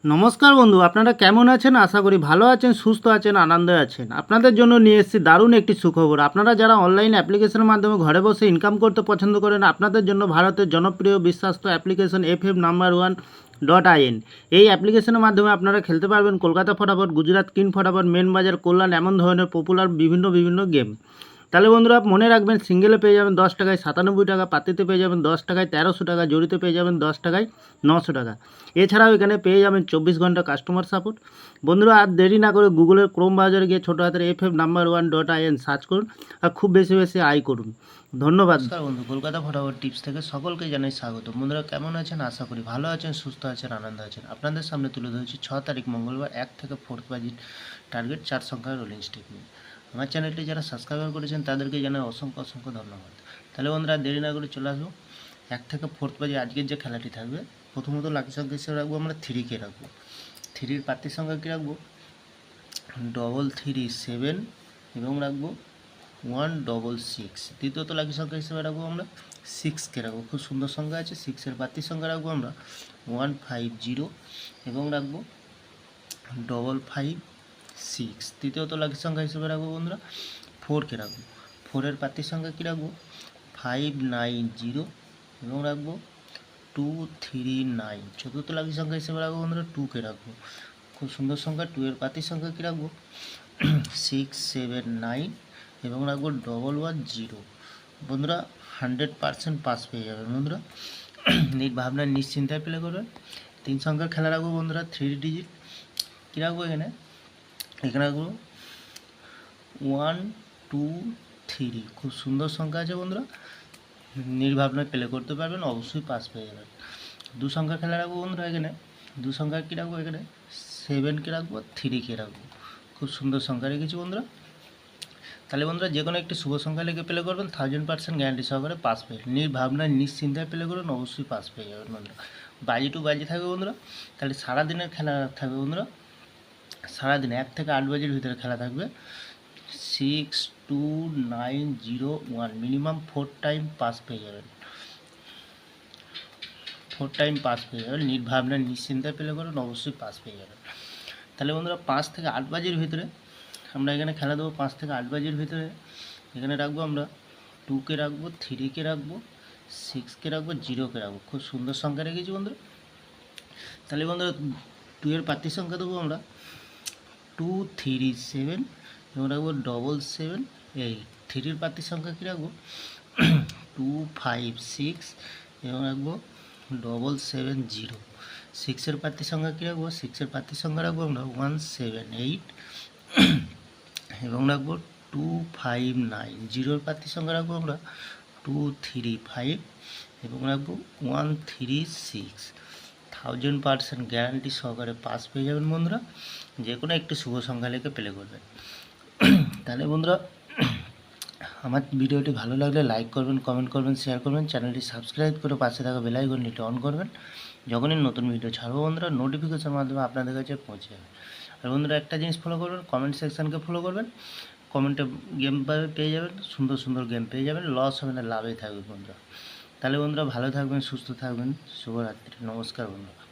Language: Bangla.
নমস্কার বন্ধু, আপনারা কেমন আছেন? আশা করি ভালো আছেন, সুস্থ আছেন, আনন্দে আছেন। আপনাদের জন্য নিয়ে এসেছি দারুণ একটি সুখবর। আপনারা যারা অনলাইন অ্যাপ্লিকেশনের মাধ্যমে ঘরে বসে ইনকাম করতে পছন্দ করেন, আপনাদের জন্য ভারতের জনপ্রিয় বিশ্বস্ত অ্যাপ্লিকেশন FF No.1.in। এই অ্যাপ্লিকেশনের মাধ্যমে আপনারা খেলতে পারবেন কলকাতা ফটাফট, গুজরাট কিং ফটাফট, মেন বাজার, কল্যাণ, এমন ধরনের পপুলার বিভিন্ন গেম। তাহলে বন্ধুরা মনে রাখবেন, সিঙ্গেলে পেয়ে যাবেন 10 টাকায় 97 টাকা, পাতিতে পেয়ে যাবেন 10 টাকায় 1300 টাকা, জড়িতে পেয়ে যাবেন 10 টাকায় 900 টাকা। এছাড়াও এখানে পেয়ে যাবেন 24 ঘন্টা কাস্টমার সাপোর্ট। বন্ধুরা আর দেরি না করে গুগলের ক্রোম ব্রাউজারে গিয়ে ছোটো হাতের FF No.1.in সার্চ করুন আর খুব বেশি আয় করুন। ধন্যবাদ। নমস্কার বন্ধু, কলকাতা ফটাফট টিপস থেকে সকলকে জানাই স্বাগত। বন্ধুরা কেমন আছেন? আশা করি ভালো আছেন, সুস্থ আছেন, আনন্দ আছেন। আপনাদের সামনে তুলে ধরেছি 6 তারিখ মঙ্গলবার 1 থেকে 4 বাজি টার্গেট 4 সংখ্যার রোলিং স্টিক নিয়ে। আমার চ্যানেলটি যারা সাবস্ক্রাইব করেছেন তাদেরকে জানাই অসংখ্য ধন্যবাদ। তাহলে বন্ধুরা দেরি না করে চলে আসবো 1 থেকে 4 বাজে আজকের যে খেলাটি থাকবে। প্রথমত লাকি সংখ্যা হিসেবে রাখবো আমরা 3কে রাখবো। 3-র প্রার্থীর সংখ্যা কী রাখবো? 337 এবং রাখবো 166। দ্বিতীয়ত লাকি সংখ্যা হিসেবে রাখবো আমরা 6কে রাখবো। খুব সুন্দর সংখ্যা আছে। 6-এর প্রার্থীর সংখ্যা রাখবো আমরা 150 এবং রাখবো 556। তৃতীয়ত লাকি সংখ্যা হিসেবে রাখবো বন্ধুরা 4কে রাখবো। 4-এর প্রার্থীর সংখ্যা কী রাখবো? 590 এবং রাখবো 239। চতুর্থ লাকি সংখ্যা হিসেবে রাখবো বন্ধুরা 2কে রাখবো। খুব সুন্দর সংখ্যা। 2-এর প্রার্থীর সংখ্যা কী রাখবো? 679 এবং রাখবো 110। বন্ধুরা 100% পাস পেয়ে যাবেন বন্ধুরা। ভাবনার নিশ্চিন্তায় প্লে করবেন। 3 সংখ্যার খেলা রাখবো বন্ধুরা 3 ডিজিট। কী রাখবো এখানে রাখবো 1 2 3। খুব সুন্দর সংখ্যা আছে বন্ধুরা, নির্ভাবনায় প্লে করতে পারবেন, অবশ্যই পাস পেয়ে যাবেন। 2 সংখ্যা খেলা রাখবো বন্ধুরা এখানে। 2 সংখ্যা কী রাখবো এখানে? 7কে রাখবো, 3কে রাখবো। খুব সুন্দর সংখ্যা রেখেছি বন্ধুরা। তাহলে বন্ধুরা যে কোনো একটি শুভ সংখ্যা লিখে প্লে করবেন, 1000% গ্যারান্টি সহকারে পাস পেয়ে নির্ভাবনায় নিশ্চিন্তায় প্লে করবেন, অবশ্যই পাস পেয়ে যাবেন বন্ধুরা। বাজি টু বাজি থাকবে বন্ধুরা। তাহলে সারাদিনের খেলা থাকবে বন্ধুরা। সারাদিন 1 থেকে 8 বাজির ভিতরে খেলা থাকবে। 62901 মিনিমাম 4 টাইম পাস পেয়ে যাবেন। 4 টাইম পাস পেয়ে যাবেন। নির্ভাবনায় নিশ্চিন্তায় প্লে করবেন, অবশ্যই পাস পেয়ে যাবেন। তাহলে বন্ধুরা 5 থেকে 8 বাজির ভিতরে আমরা এখানে খেলা দেবো। 5 থেকে 8 বাজির ভিতরে এখানে রাখবো আমরা 2কে রাখবো, 3কে রাখবো, 6কে রাখবো, 0কে রাখবো। খুব সুন্দর সংখ্যা রেখেছি বন্ধুরা। তাহলে বন্ধুরা 2-এর প্রার্থীর সংখ্যা দেবো আমরা 237 এবং রাখবো 778। 3-র প্রার্থীর সংখ্যা কী রাখবো? 256 এবং রাখবো 770। 6-এর প্রার্থীর সংখ্যা কী রাখবো? 6-এর প্রার্থীর সংখ্যা রাখবো আমরা 178 এবং রাখবো 259। 0-এর প্রার্থীর সংখ্যা রাখবো আমরা 235 এবং রাখবো 136। 1000% গ্যারান্টি সহকারে পাস পেয়ে যাবেন বন্ধুরা। যে কোনো একটি শুভ সংখ্যা লিখে প্লে করবেন। তাহলে বন্ধুরা আমার ভিডিওটি ভালো লাগলে লাইক করবেন, কমেন্ট করবেন, শেয়ার করবেন, চ্যানেলটি সাবস্ক্রাইব করে পাশে থাকা বেল আইকনটি অন করবেন। যখনই নতুন ভিডিও ছাড়বো বন্ধুরা নোটিফিকেশনের মাধ্যমে আপনাদের কাছে পৌঁছে যাবে। আর বন্ধুরা একটা জিনিস ফলো করবেন, কমেন্ট সেকশানকে ফলো করবেন। কমেন্টে গেম পেয়ে যাবেন, সুন্দর গেম পেয়ে যাবেন। লস হবে না, লাভেই থাকবে বন্ধুরা। তাহলে বন্ধুরা ভালো থাকবেন, সুস্থ থাকবেন। শুভরাত্রি। নমস্কার বন্ধুরা।